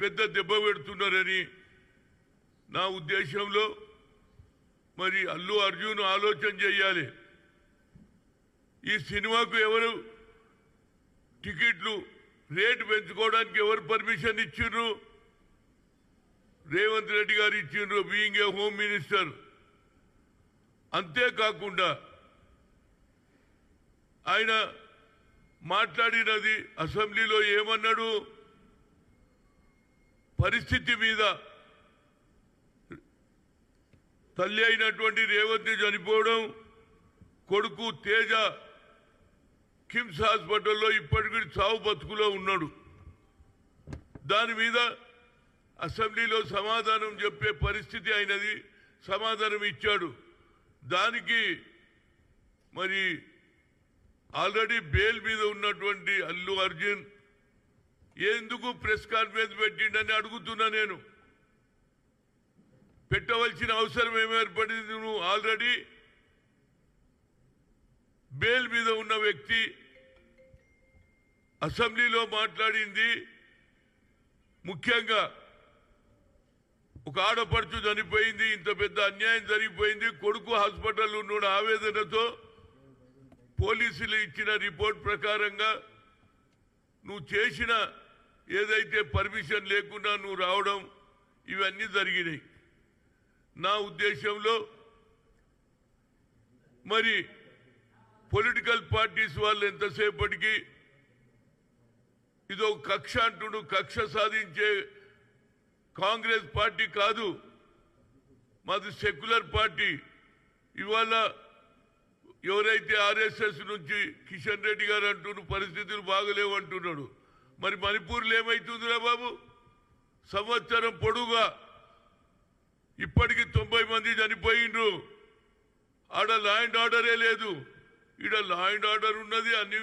పెద్ద దెబ్బ పెడుతున్నారని నా ఉద్దేశంలో మరి అల్లు అర్జున్ ఆలోచన చేయాలి. ఈ సినిమాకు ఎవరు టికెట్లు రేటు పెంచుకోవడానికి ఎవరు పర్మిషన్ ఇచ్చిండ్రు? రేవంత్ రెడ్డి గారు ఇచ్చిండ్రు, బీయింగ్ ఏ హోమ్ మినిస్టర్. అంతేకాకుండా ఆయన మాట్లాడినది అసెంబ్లీలో ఏమన్నాడు? పరిస్థితి మీద తల్లి అయినటువంటి రేవంత్ చనిపోవడం, కొడుకు తేజ కిమ్స్ హాస్పిటల్లో ఇప్పటికీ చావు బతుకులో ఉన్నాడు. దాని మీద అసెంబ్లీలో సమాధానం చెప్పే పరిస్థితి అయినది, సమాధానం ఇచ్చాడు. దానికి మరి ఆల్రెడీ బెయిల్ మీద ఉన్నటువంటి అల్లు అర్జున్ ఎందుకు ప్రెస్ కాన్ఫరెన్స్ పెట్టిండని అడుగుతున్నా. నేను పెట్టవలసిన అవసరం ఏమి ఏర్పడింది? నువ్వు ఆల్రెడీ బెయిల్ మీద ఉన్న వ్యక్తి అసెంబ్లీలో మాట్లాడింది ముఖ్యంగా ఒక ఆడపడుచు చనిపోయింది, ఇంత పెద్ద అన్యాయం జరిగిపోయింది, కొడుకు హాస్పిటల్ ఉన్నాడు ఆవేదనతో. పోలీసులు ఇచ్చిన రిపోర్ట్ ప్రకారంగా నువ్వు చేసిన ఏదైతే పర్మిషన్ లేకుండా నువ్వు రావడం ఇవన్నీ జరిగినాయి. నా ఉద్దేశంలో మరి పొలిటికల్ పార్టీస్ వాళ్ళు ఎంతసేపటికి ఇదో కక్ష అంటుడు, కక్ష సాధించే కాంగ్రెస్ పార్టీ కాదు, మాది సెక్యులర్ పార్టీ. ఇవాళ ఎవరైతే ఆర్ఎస్ఎస్ నుంచి కిషన్ రెడ్డి గారు అంటున్నారు పరిస్థితులు బాగలేవు అంటున్నాడు. మరి మణిపూర్లో ఏమవుతుందిరా బాబు? సంవత్సరం పొడుగా ఇప్పటికి 90 మంది చనిపోయిండ్రు. ఆడ లా అండ్ ఆర్డరే లేదు. ఈడ లా అండ్ ఆర్డర్ ఉన్నది, అన్ని